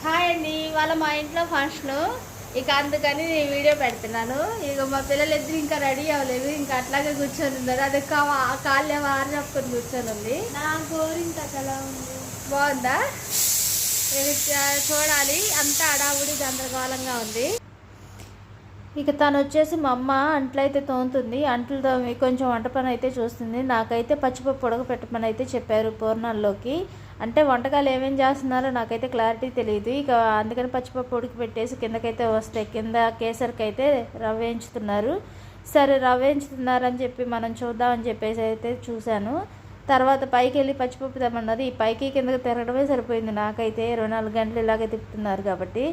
Hi అండి, ఇవాళ మా ఇంట్లో ఫంక్షన్. ఇక అందుకని నేను వీడియో పెడుతున్నాను. ఇక మా పిల్లలిద్దరు ఇంకా రెడీ అవ్వలేదు, ఇంకా అట్లాగే కూర్చొని ఉన్నారు. అది కాళ్ళే వారు చెప్పుకొని కూర్చొని ఉంది. నా గోరింత ఎలా ఉంది, బాగుందా? ఇది చూడాలి. అంతా అడావుడి గందరగోళంగా ఉంది. ఇక తను వచ్చేసి మా అమ్మ అంట్లయితే తోముతుంది. అంట్లతో కొంచెం వంట పని అయితే చూస్తుంది. నాకైతే పచ్చిపప్పు ఉడకపెట్టమని అయితే చెప్పారు పూర్ణాల్లోకి. అంటే వంటకాలు ఏమేమి చేస్తున్నారో నాకైతే క్లారిటీ తెలియదు. ఇక అందుకని పచ్చిపప్పు ఉడికిపెట్టేసి కిందకైతే వస్తాయి. కింద కేసరికి అయితే రవ్వ వేయించుతున్నారు. సరే రవ్వ వేయించుతున్నారని చెప్పి మనం చూద్దామని చెప్పేసి అయితే చూశాను. తర్వాత పైకి వెళ్ళి పచ్చిపప్పు తెమ్మన్నారు. ఈ పైకి కిందకి తిరగడమే సరిపోయింది నాకైతే. 24 గంటలు ఇలాగే తిప్పుతున్నారు కాబట్టి.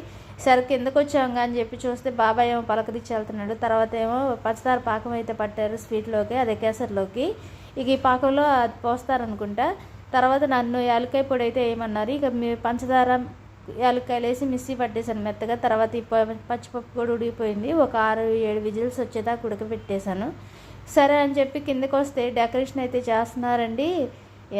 సరే కిందకు వచ్చాం అని చెప్పి చూస్తే బాబాయ్ ఏమో పలకరించి వెళ్తున్నాడు. తర్వాత ఏమో పంచదార పాకం అయితే పట్టారు స్వీట్లోకి, అదే కేసరిలోకి. ఇక ఈ పాకంలో అది పోస్తారనుకుంటా. తర్వాత నన్ను యాలక్కాయ పొడి అయితే వేయమన్నారు. ఇక పంచదార యాలక్కాయలు వేసి మిక్సీ పట్టేశాను మెత్తగా. తర్వాత ఈ పచ్చిపప్పు కూడా ఉడికిపోయింది. ఒక 6-7 విజిల్స్ వచ్చేదాకా ఉడకబెట్టేశాను. సరే అని చెప్పి కిందకు వస్తే డెకరేషన్ అయితే చేస్తున్నారండి.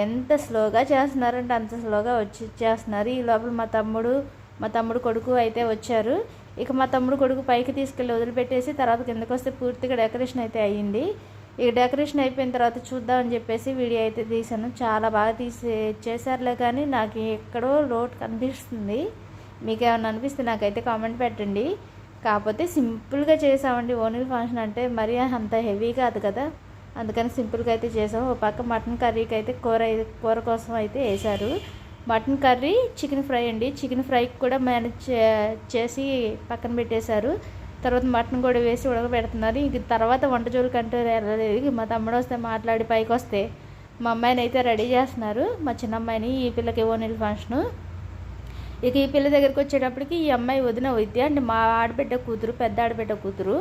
ఎంత స్లోగా చేస్తున్నారంటే అంత స్లోగా చేస్తున్నారు. ఈ లోపల మా తమ్ముడు కొడుకు అయితే వచ్చారు. ఇక మా తమ్ముడు కొడుకు పైకి తీసుకెళ్ళి వదిలిపెట్టేసి తర్వాత కిందకు వస్తే పూర్తిగా డెకరేషన్ అయితే అయ్యింది. ఇక డెకరేషన్ అయిపోయిన తర్వాత చూద్దామని చెప్పేసి వీడియో అయితే తీసాను. చాలా బాగా చేశారులే, కానీ నాకు ఎక్కడో లోటు కనిపిస్తుంది. మీకు ఏమన్నా అనిపిస్తే నాకైతే కామెంట్ పెట్టండి. కాకపోతే సింపుల్గా చేసామండి. ఓన్లీ ఫంక్షన్ అంటే మరీ అంత హెవీ కాదు కదా, అందుకని సింపుల్గా అయితే చేసాము. ఒక పక్క మటన్ కర్రీకి అయితే కూర కోసం అయితే వేశారు. మటన్ కర్రీ, చికెన్ ఫ్రై అండి. చికెన్ ఫ్రైకి కూడా మేనేజ్ చేసి పక్కన పెట్టేశారు. తర్వాత మటన్ కూడా వేసి ఉడకబెడుతున్నారు. ఇంక తర్వాత వంట జోలికి అంటే వెళ్ళలేదు. మా తమ్ముడు వస్తే మాట్లాడి పైకి వస్తే మా అమ్మాయిని అయితే రెడీ చేస్తున్నారు. మా చిన్న అమ్మాయిని, ఈ పిల్లకి ఓన్లీ ఫంక్షను. ఇక ఈ పిల్ల దగ్గరికి వచ్చేటప్పటికి ఈ అమ్మాయి వదిన వైద్య అంటే మా ఆడబిడ్డ కూతురు, పెద్ద ఆడబిడ్డ కూతురు.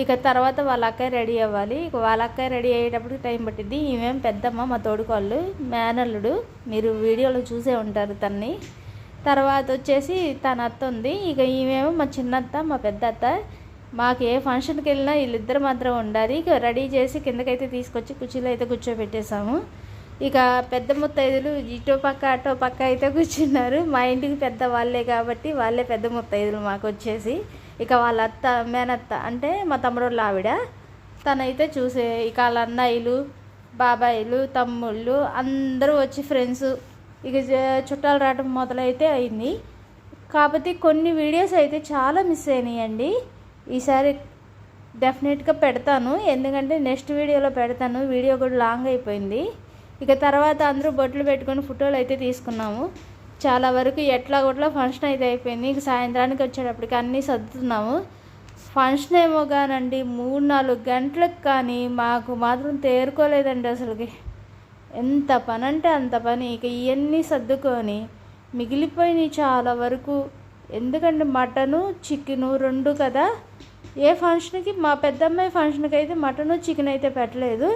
ఇక తర్వాత వాళ్ళ అక్కయ్య రెడీ అవ్వాలి. ఇక వాళ్ళ అక్కయ్య రెడీ అయ్యేటప్పటికి టైం పట్టింది. ఈమెం పెద్దమ్మ, మా తోడుకోళ్ళు, మేనల్లుడు. మీరు వీడియోలో చూసే ఉంటారు తన్ని. తర్వాత వచ్చేసి తన అత్త ఉంది. ఇక ఈమెమో మా చిన్నత్త, మా పెద్ద అత్త. మాకు ఏ ఫంక్షన్కి వెళ్ళినా వీళ్ళిద్దరు మాత్రం ఉండాలి. ఇక రెడీ చేసి కిందకైతే తీసుకొచ్చి కుర్చీలో అయితే కూర్చోబెట్టేశాము. ఇక పెద్ద ముత్తైదులు ఇటో పక్క అటో పక్క అయితే కూర్చున్నారు. మా ఇంటికి పెద్ద వాళ్ళే కాబట్టి వాళ్ళే పెద్ద ముత్తైదులు మాకు వచ్చేసి. ఇక వాళ్ళ అత్త, మేనత్త అంటే మా తమ్ముడు వాళ్ళ ఆవిడ, తనైతే చూసే. ఇక వాళ్ళ అన్నయ్యలు, బాబాయిలు, తమ్ముళ్ళు అందరూ వచ్చి ఫ్రెండ్స్. ఇక చుట్టాలు రావడం మొదలైతే అయింది. కాకపోతే కొన్ని వీడియోస్ అయితే చాలా మిస్ అయినాయండి. ఈసారి డెఫినెట్గా పెడతాను, ఎందుకంటే నెక్స్ట్ వీడియోలో పెడతాను. వీడియో కూడా లాంగ్ అయిపోయింది. ఇక తర్వాత అందరూ బొట్లు పెట్టుకొని ఫోటోలు అయితే తీసుకున్నాము. చాలా వరకు ఎట్లా ఫంక్షన్ అయితే అయిపోయింది. ఇక సాయంత్రానికి వచ్చేటప్పటికి అన్నీ సర్దుతున్నాము. ఫంక్షన్ ఏమో కానండి 3-4 గంటలకు కానీ మాకు మాత్రం తేరుకోలేదండి అసలుకి. ఎంత పని అంటే అంత పని. ఇక ఇవన్నీ సర్దుకొని మిగిలిపోయినాయి చాలా వరకు. ఎందుకంటే మటను, చికెను 2 కదా. ఏ ఫంక్షన్కి, మా పెద్దమ్మాయి ఫంక్షన్కి అయితే మటను, చికెన్ అయితే పెట్టలేదు.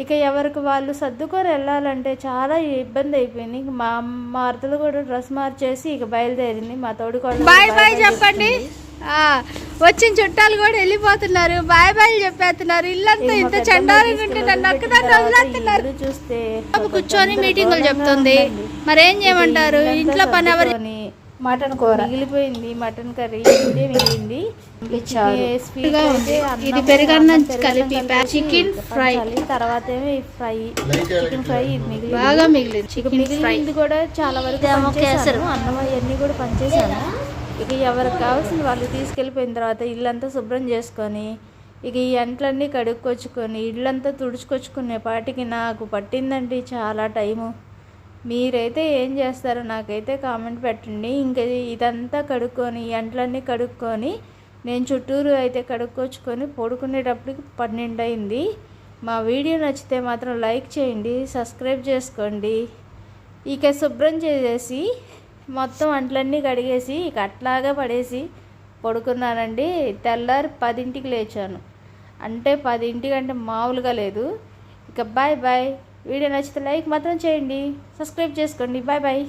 ఇక ఎవరికి వాళ్ళు సర్దుకొని వెళ్ళాలంటే చాలా ఇబ్బంది అయిపోయింది. ఇక మా అత్తలు కూడా డ్రెస్ మార్చేసి ఇక బయలుదేరింది. మా తోడుకోళ్ళు బాయ్ బాయ్ చెప్పండి. వచ్చిన చుట్టాలు కూడా వెళ్ళిపోతున్నారు, బాయ్ బాయ్ చెప్పేస్తున్నారు. ఇల్లంతా ఇంత చండాలంగా ఉంటే నన్ను అక్కదాన్ని వదిలేస్తున్నారు. చూస్తే కూర్చొని మీటింగులు చెప్తుంది. మరేం చేయమంటారు, ఇంట్లో పని ఎవరు. మటన్ కూర మిగిలిపోయింది, మటన్ కర్రీ మిగిలింది. ఇది పెరుగన్నం కలిపి చికెన్ ఫ్రై. తర్వాత ఏమో ఫ్రై, చికెన్ ఫ్రై ఇది మిగిలింది, బాగా మిగిలింది కూడా చాలా వరకు. అన్నం అవన్నీ కూడా పనిచేసాను. ఇక ఎవరికి కావాల్సిన వాళ్ళు తీసుకెళ్ళిపోయిన తర్వాత ఇల్లంతా శుభ్రం చేసుకొని ఇక ఈ అంట్లన్నీ కడుక్కొచ్చుకొని ఇల్లంతా తుడుచుకొచ్చుకునే పాటికి నాకు పట్టిందండి చాలా టైము. మీరైతే ఏం చేస్తారో నాకైతే కామెంట్ పెట్టండి. ఇంకా ఇదంతా కడుక్కొని ఈ అంట్లన్నీ కడుక్కొని నేను చుట్టూరు అయితే కడుక్కొచ్చుకొని పడుకునేటప్పటికి 12 అయింది. మా వీడియో నచ్చితే మాత్రం లైక్ చేయండి, సబ్స్క్రైబ్ చేసుకోండి. ఇక శుభ్రం చేసేసి మొత్తం అంట్లన్నీ కడిగేసి ఇక అట్లాగా పడేసి పడుకున్నానండి. తెల్లారి 10ంటికి లేచాను. అంటే 10ంటికి అంటే మామూలుగా లేదు. ఇక బాయ్ బాయ్. వీడియో నచ్చితే లైక్ మాత్రం చేయండి, సబ్స్క్రైబ్ చేసుకోండి. Bye bye.